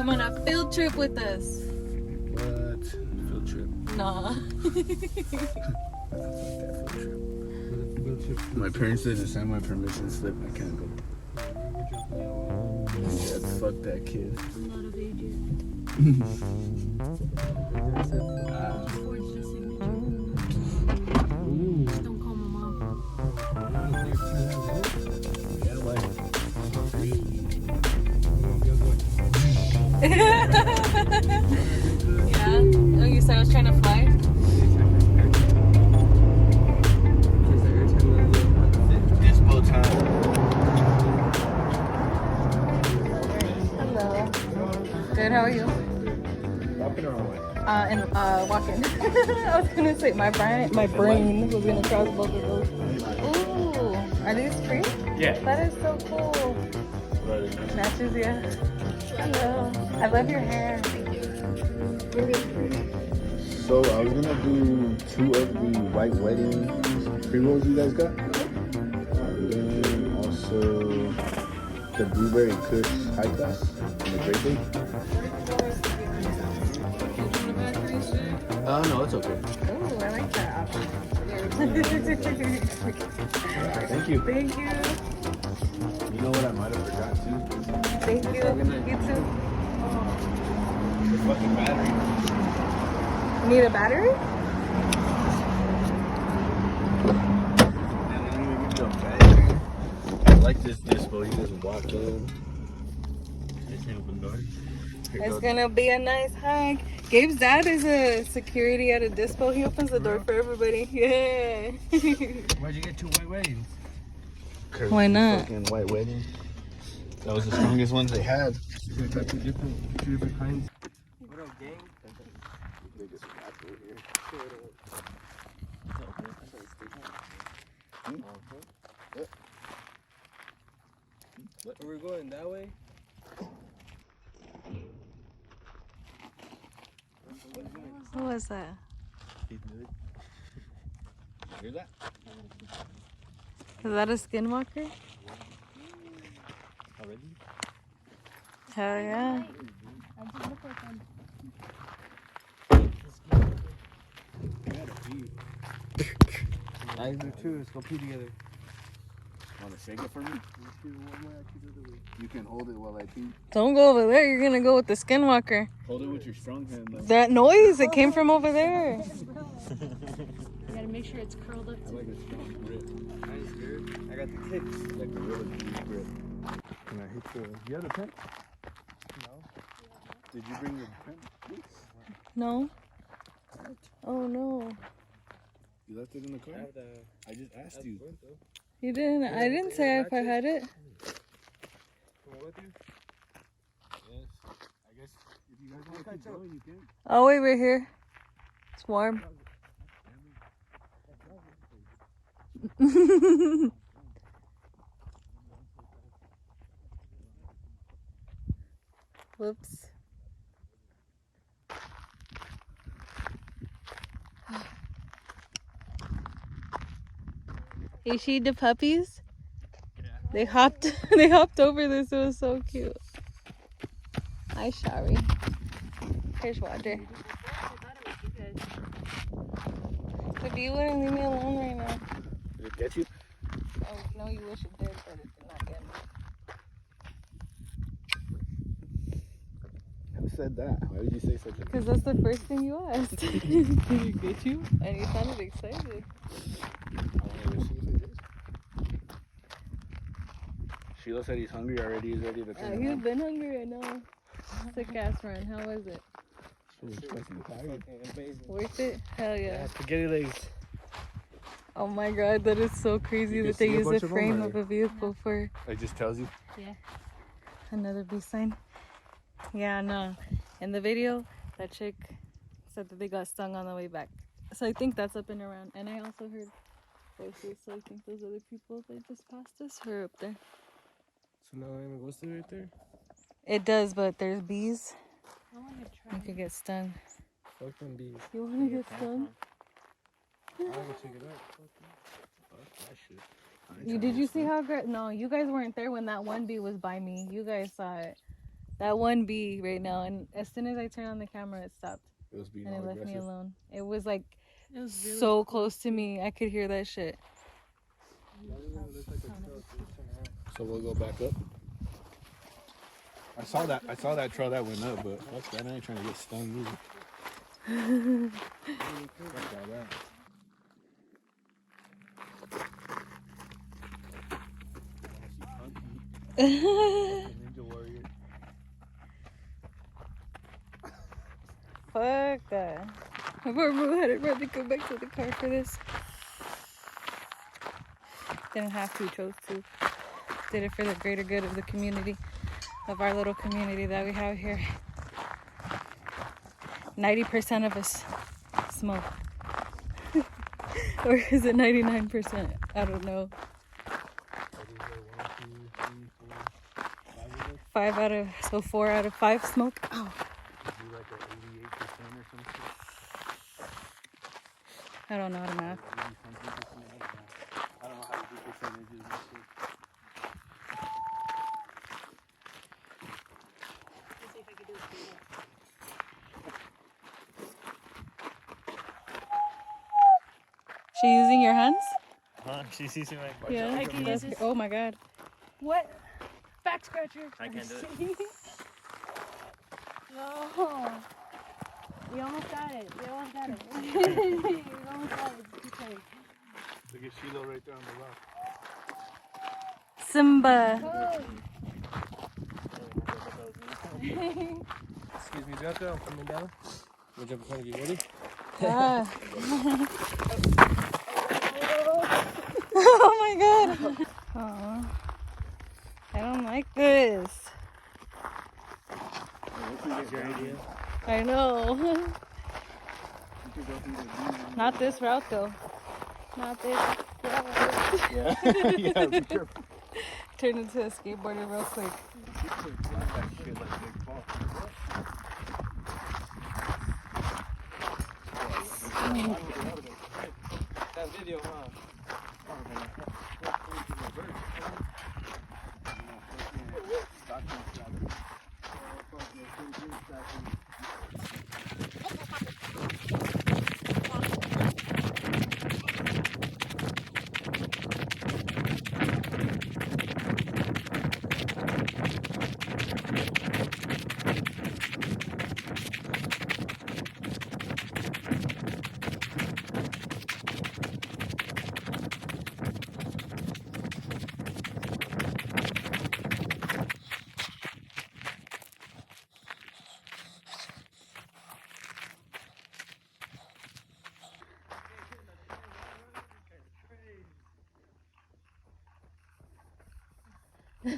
Come on, a field trip with us. What? Field trip? Nah. My parents didn't sign my permission slip. I can't go. Yeah, fuck that kid. I'm not of age yet. Forge the signature. Just don't call my mom. Yeah, why? Yeah. Oh, you said I was trying to fly? Dispo time. Hello. Good, how are you? Walking or what? Walking. I was gonna say my brain was gonna cross both of those. Ooh, are these free? Yeah. That is so cool. Matches, yeah. Hello. I love your hair. So I was gonna do 2 of the white wedding pre-rolls you guys got. And then also the blueberry kush high class and the grape bait. No, it's okay. Ooh, I like that option. Thank you. Thank you. You know what I might have forgot too? Thank you. You too. The fucking battery. Need a battery? I like this dispo. You just walk in. It's gonna be a nice hike. Gabe's dad is a security at a dispo. He opens the door for everybody. Yeah. Why'd you get 2 white weddings? Why not? Fucking white wedding. That was the strongest ones they had. You got two different kinds. What up, gang? We're going that way? What was that? Hear that? Is that a skinwalker? Already? Hell yeah. I do too. Let's go pee together. Want to shake it for me? You can hold it while I pee. Don't go over there. You're gonna go with the skinwalker. Hold it with your strong hand, though. That noise, it came from over there. You gotta make sure it's curled up. I like a strong grip. Nice, dude. I got the kicks. Like a really deep grip. Can I hit the... You have the pen? No. Did you bring your pen? No. Oh no. You left it in the car? I just asked you. You didn't. I didn't say if I had it. Come on with you? Yes. I guess if you guys want to keep going, you can. I'll wait right here. It's warm. Whoops. You see the puppies? They hopped over this. It was so cute. Hi, Shari. Here's water. But you wouldn't leave me alone right now. Did it get you? Oh, no, you wish it did, but it did not get me. Who said that? Why did you say such a thing? Because that's the first thing you asked. Did it get you? And you sounded excited. Sheila said he's hungry already. He's ready to turn You've around. been hungry, I know. Sick ass run. How was it? She was fucking tired. Amazing. Worth it? Hell yeah. Spaghetti legs. Oh my god, that is so crazy You that can they see a use bunch the of them, frame or- of a vehicle for It just tells you. another B sign. Yeah, no. In the video, that chick said that they got stung on the way back. So I think that's up and around. And I also heard voices, so I think those other people that just passed us are up there. So now it goes through right there? It does, but there's bees. I wanna try. You could get stung. Fuck them bees. You want to get stung? I'll go check it out. Fuck that shit. Did you see how no, you guys weren't there when that one bee was by me. You guys saw it. that one bee right now, and as soon as I turned on the camera, it stopped It was being and it all left me aggressive. alone. It was like It was really so close to me. I could hear that shit. So we'll go back up. I saw that trail that went up, but fuck that, I ain't trying to get stung either. Fuck all that. Ninja warrior. Fuck that. My poor boo had to run to go back to the car for this. Didn't have to, chose to. Did it for the greater good of the community, of our little community that we have here. 90% of us smoke. Or is it 99%? I don't know. 4 out of 5 smoke. Oh. Like an 88% or something. I don't know how to math. I don't know how to do percentages and shit. Let's see if I can do it for you. She using your hands? Huh? She's using my. Yeah. I can use this. Oh my god. What? Back scratcher. I can't do it. No. We almost got it. We almost got it. We almost got it. Okay. Look at Sheila right there on the rock. Simba. Excuse me, Jota, I'm coming down. We'll jump in front of you. Ready? Ah. Oh my god. Aw. I don't like this. What's your idea? I know. Not this route though. Not this route. Yeah. Yeah, be careful. Turn into a skateboarder real quick. That video, huh?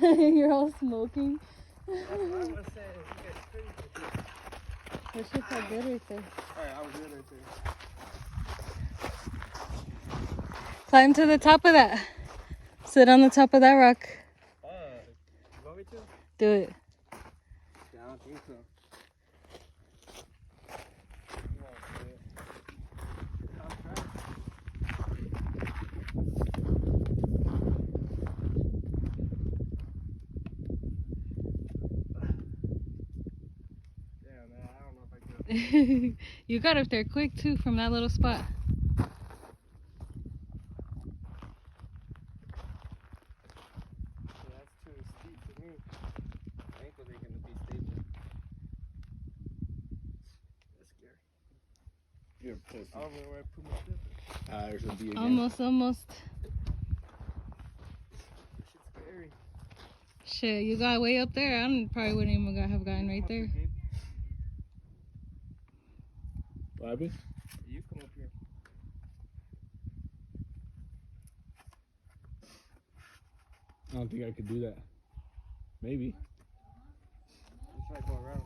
You're all smoking. That's what I was saying. You guys crazy. That shit felt good right there. Alright, I was good right there. Climb to the top of that. Sit on the top of that rock. You want me to? Do it. Yeah, I don't think so. You got up there quick too from that little spot. Yeah, that's too steep for me. My ankles ain't gonna be stable. That's scary. You're a pussy. I don't know where I put my slipper. There's a bee again. Almost. That shit's scary. Shit, you got way up there. Probably wouldn't even have gotten right there. What happened? You come up here. I don't think I could do that. Maybe. Let's try to go around.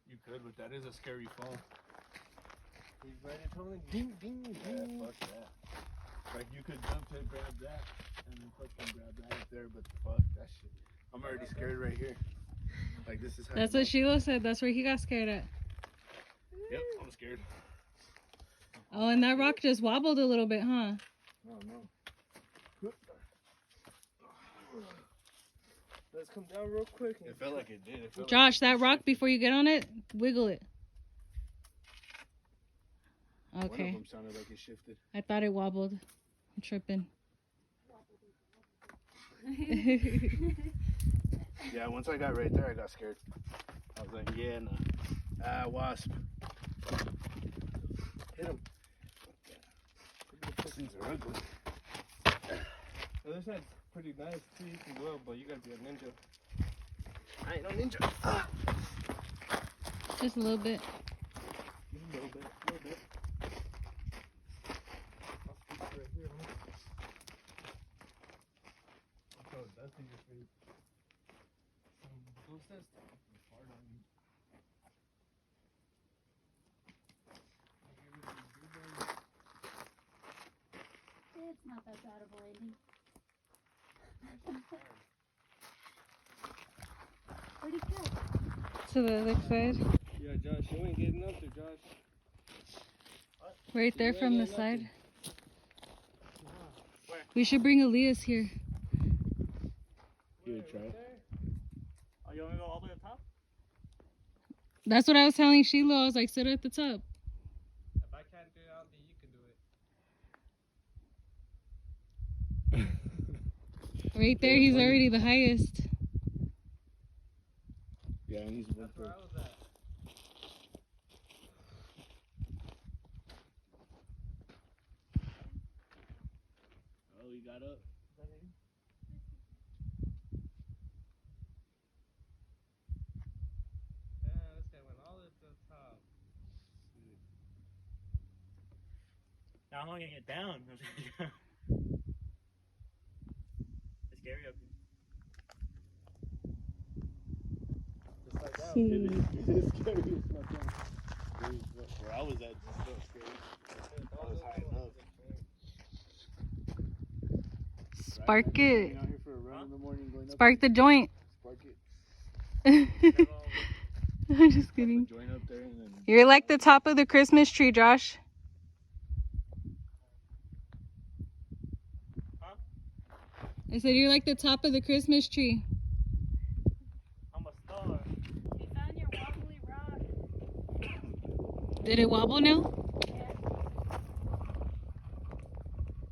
You could, but that is a scary fall. He's ready to totally ding, ding, ding. Yeah, fuck that. Like you could jump to grab that and then fucking grab that up there, but fuck that shit. I'm already scared right here. Like this is how. That's what Shiloh said. That's where he got scared at. Yep, I'm scared. Oh, and that rock just wobbled a little bit, huh? Oh no. Let's come down real quick. It felt like it did. It felt Josh, that rock, before you get on it, wiggle it. One of Okay. them sounded like it shifted. I thought it wobbled. I'm tripping. Yeah, once I got right there, I got scared. I was like, yeah, no. Ah, wasp. Hit him. These things are ugly. The other side's pretty nice too. You can go up, but you gotta be a ninja. I ain't no ninja. Ah. Just a little bit. A little bit. I'll stick right here, man. Oh, that thing is pretty. What's this? Hard on me. It's not that bad of a landing. Where'd he go? To the other side. Yeah, Josh, you ain't getting up there, Josh. Right there You from ain't the getting up side. Where? We should bring Elias here. Here, try it. Oh, you wanna go all the way up top? That's what I was telling Sheila. I was like, sit at the top. If I can't do it, I don't think you can do it. Right there, he's already the highest. Yeah, and he's That's where I was at. Oh, he got up. Yeah, this guy went all the way to the top. Now I'm gonna get down. It's scary up here. Just like that. It is scary as fuck. Where I was at, it felt scary. I was high enough. Spark Right, man, it. going out here for a run in the morning, going up Spark the joint. Spark it. I'm just kidding. Join up there and then. You're like the top of the Christmas tree, Josh. Huh? I said you're like the top of the Christmas tree. I'm a star. You found your wobbly rock. Did it wobble now? Yeah.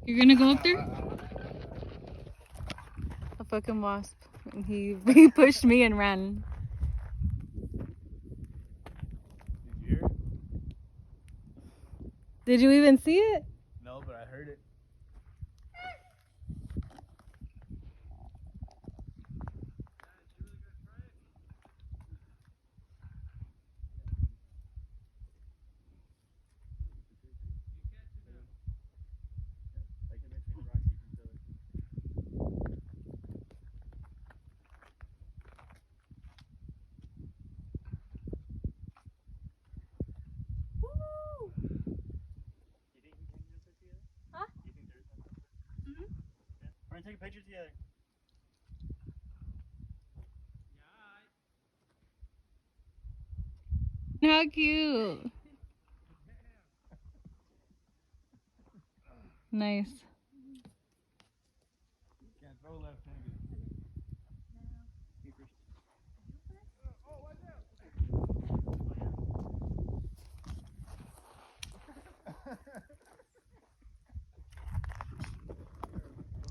You're gonna go up there? A fucking wasp. And he pushed me and ran. Did you hear it? Did you even see it? No, but I heard it. Like in between the rocks, you can feel it. Woo! You think we can get up there together? Huh? You think there's something? Mhm. Yeah. We're gonna take a picture together. How cute. Nice. Can't throw left-handed. You first.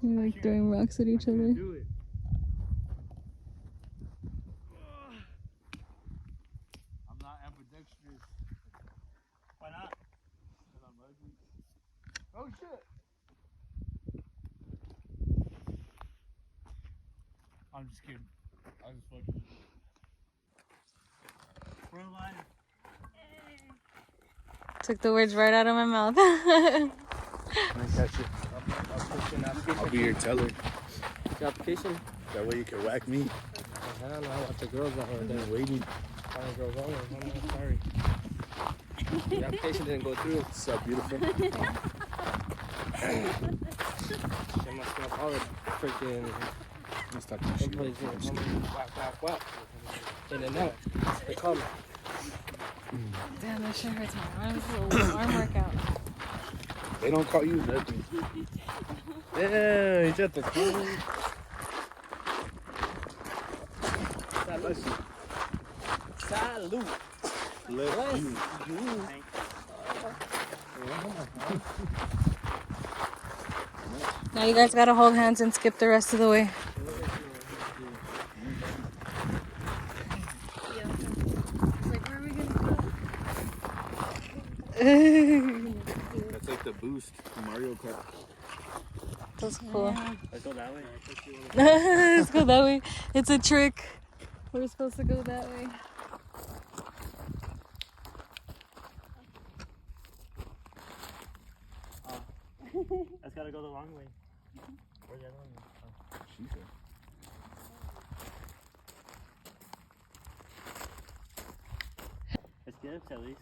You're like throwing rocks at each other. Do it. I'm not ambidextrous. Why not? Because I'm ugly. Oh shit! I'm just kidding. I was just fucking. We're alive. Took the words right out of my mouth. Catch it. I'll be your teller. The application? That way you can whack me. Hell no, I want the girls out I've there. been waiting. I want girls out there. I'm sorry. The application didn't go through. What's up, beautiful? Shit must stop all the freaking Let's stop that shit. places. Whack, whack, whack. In and out. They call me. Damn, that shit hurts my arms. A little arm workout. They don't call you nothing. Yeah, he's at the cool. Bless you. Salute. Bless you. Now you guys gotta hold hands and skip the rest of the way. Like, where are we gonna go? That's like the boost from Mario Kart. That's cool. Let's go that way. Let's go that way. It's a trick. We're supposed to go that way. That's gotta go the long way. Where's the other one? Oh. She said. It's good at least.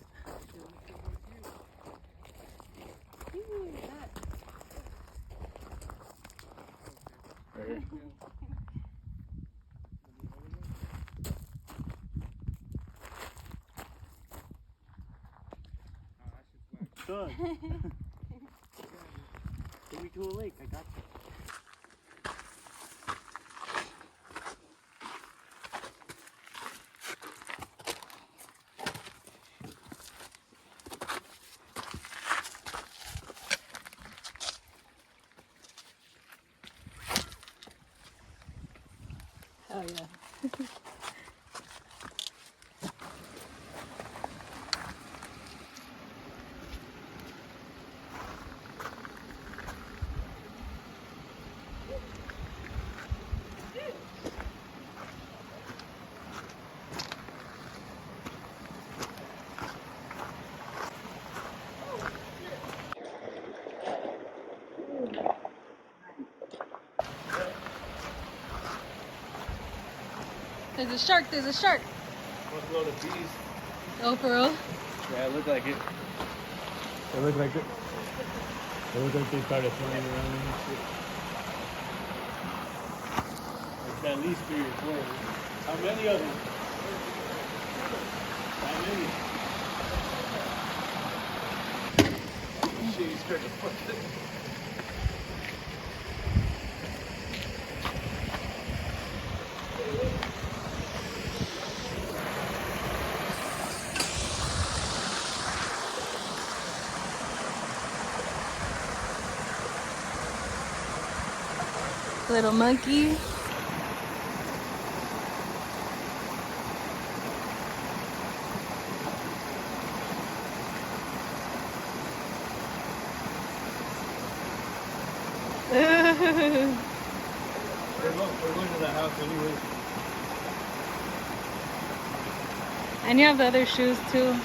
Good. Take me to a lake. I got you. Oh yeah. There's a shark, there's a shark. Must load of bees. Oh, for real? Yeah, it looked like it. It looked like it. It looked like they started flying around and shit. It's at least 3 or 4. How many of them? How many? Shit, you scared the fuck out of me. Little monkey. We're going to the house anyway. And you have the other shoes too.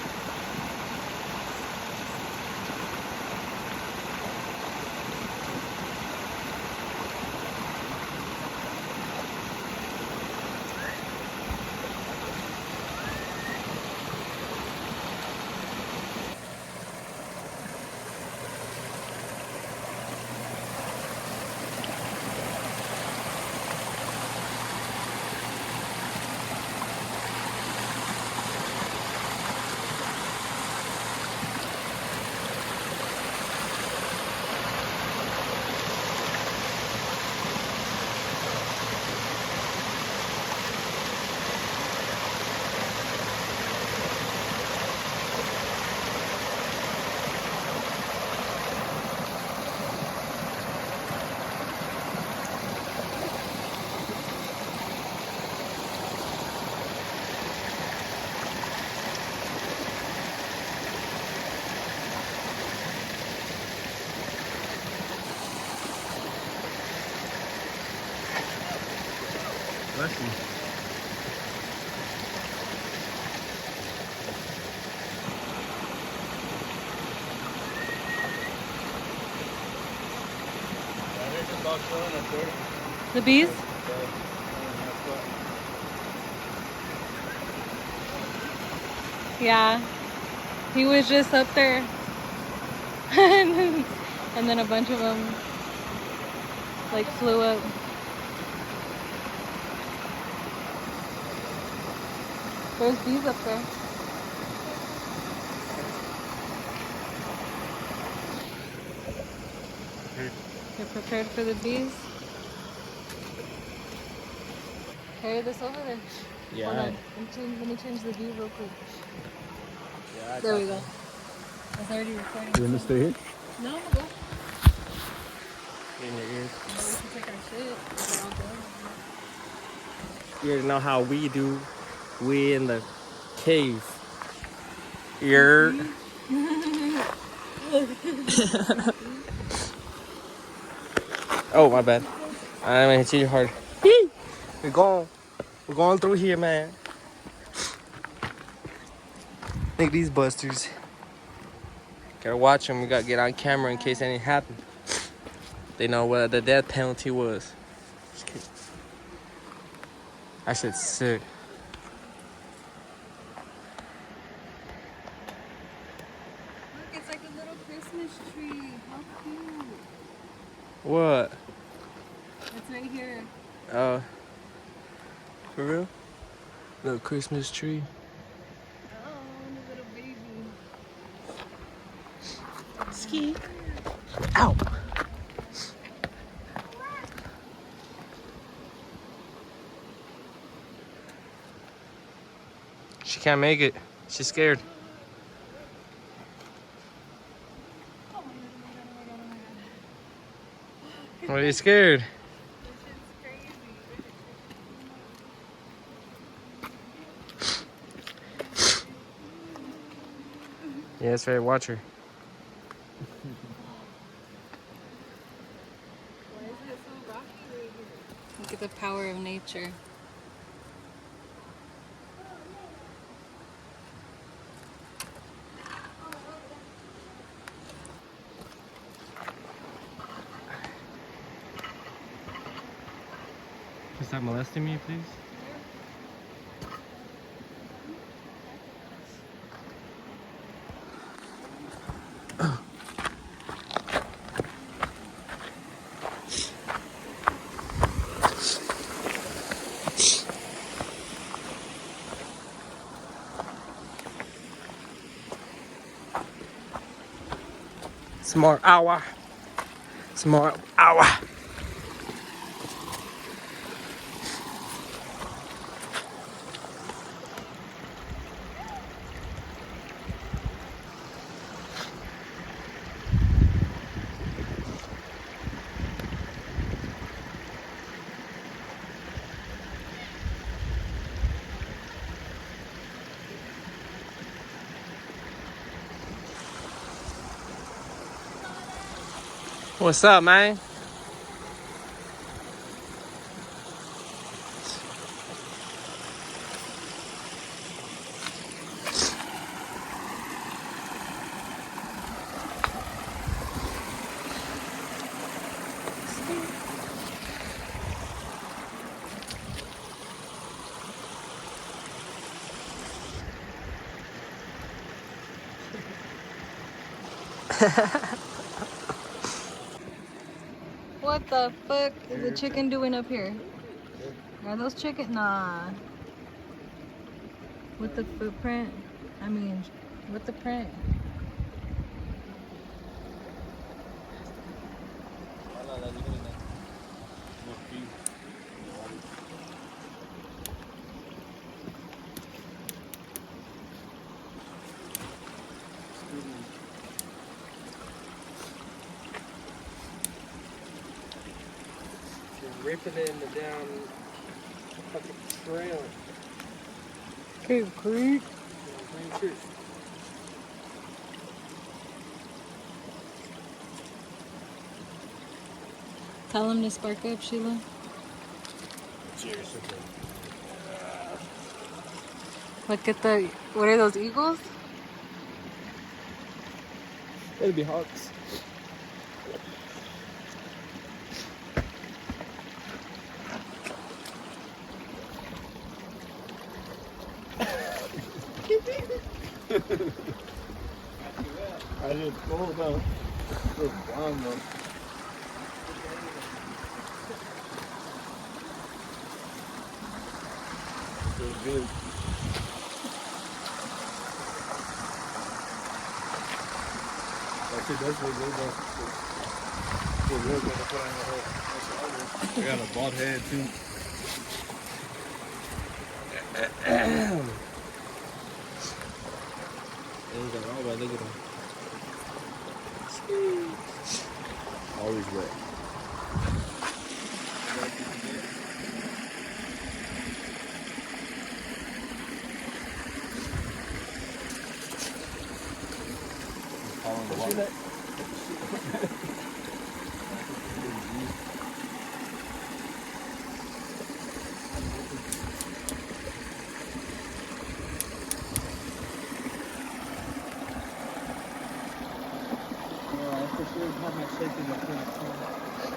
Bless you. The bees? Yeah. He was just up there. And then a bunch of them like flew up. There's bees up there. You're prepared for the bees? Carry this over there. Yeah. Hold on. Let me change the view real quick. Yeah, There we go. It's already recording. You want to stay here? No, I'm gonna go. In your ears. We can take our shit. We're all done. You already know how we do. We in the cave. You're. Oh, my bad. I'm gonna hit you hard. We're going through here, man. Look at these busters. Gotta watch them. We gotta get on camera in case anything happens. They know what the death penalty was. Just kidding. That shit's sick. Look, it's like a little Christmas tree. How cute. What? It's right here. For real? Little Christmas tree. Oh, the little baby. Ski. Ow. She can't make it. She's scared. Why are you scared? Yeah, that's right. Watch her. Why is it so rocky right here? Look at the power of nature. Can you stop molesting me, please? Smart hour. Smart hour. What's up, man? What the fuck is the chicken doing up here? Are those chicken? Nah. With the footprint? I mean, with the print. Ripping it in the damn fucking trail. Cave Creek. Tell him to spark up, Sheila. Cheers. Look at the, what are those, eagles? It'll be hawks. I just pulled up. feels bomb though. Feels good. That shit does feel good though. Feels real good to put on your head. I got a bald head too. Things are all right. Look at them. Always wet. Following the water.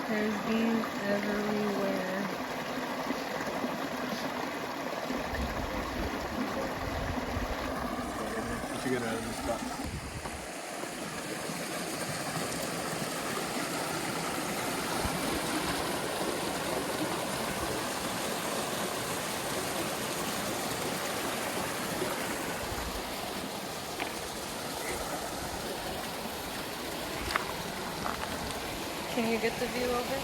There's bees everywhere. You should get out of this spot. Can you get the view over?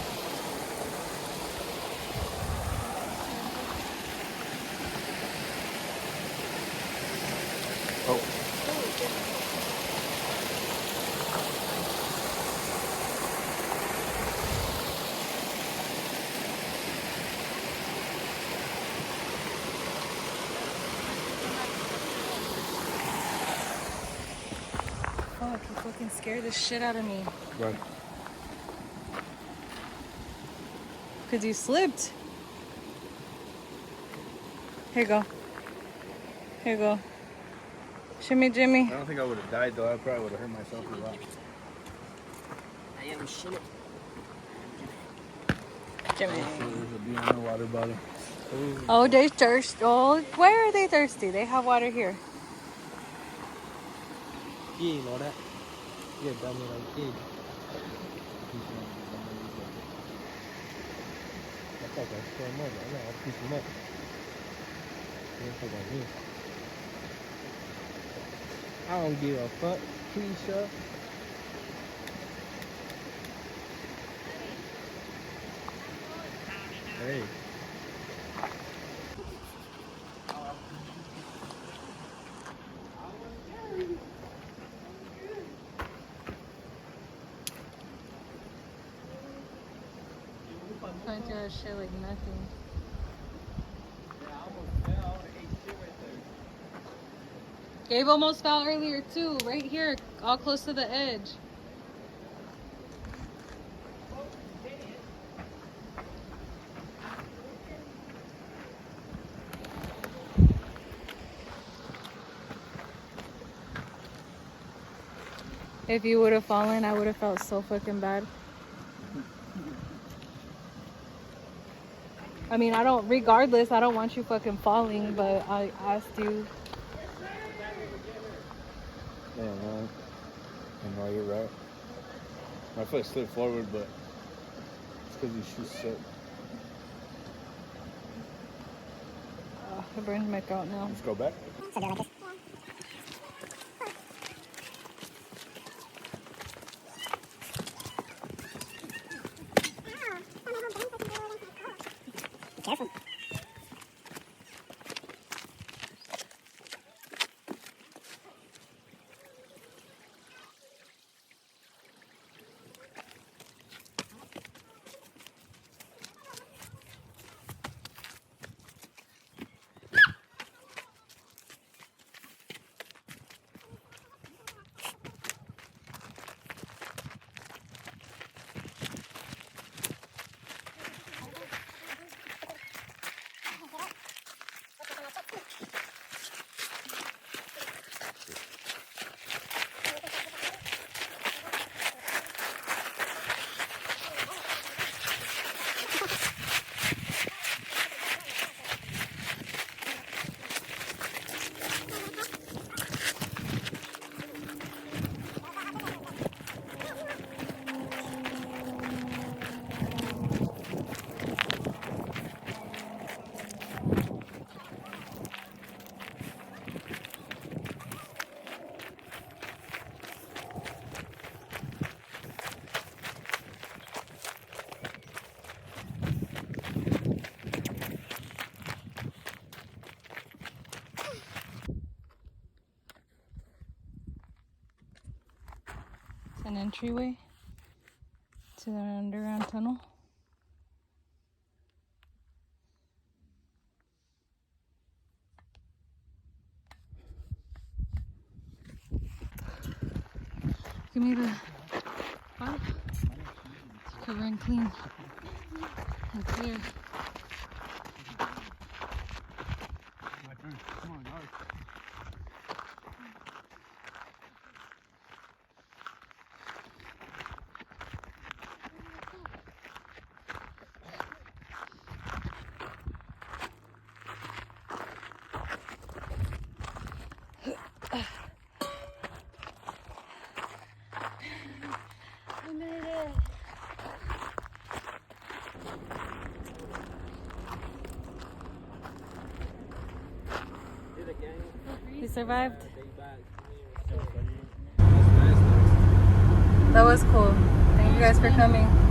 Fuck, you fucking scared the shit out of me. Right. Cause you slipped. Here you go. Here you go. Shimmy Jimmy. I don't think I would have died though. I probably would have hurt myself a lot. I am shit. Jimmy. There's a bee on the water bottle. Oh, they thirsty. Oh, where are they thirsty? They have water here. You know that. Yeah, dummy like kid. I thought I stole more. I know, I'll piece them up. You don't fuck like me. I don't give a fuck, Keisha. Hey. Punch out shit like nothing. Gabe almost fell earlier too, right here, all close to the edge. If you would have fallen, I would have felt so fucking bad. I mean, regardless, I don't want you fucking falling, but I asked you. Yeah, man. I know you're right. My foot slipped forward, but it's because these shoes suck. It burns my throat now. Let's go back. Careful. an entryway to the underground tunnel. Give me the bottle. Cover and clean and clear. My turn. Come on, guys. We made it. We survived. That was cool. Thank you guys for coming.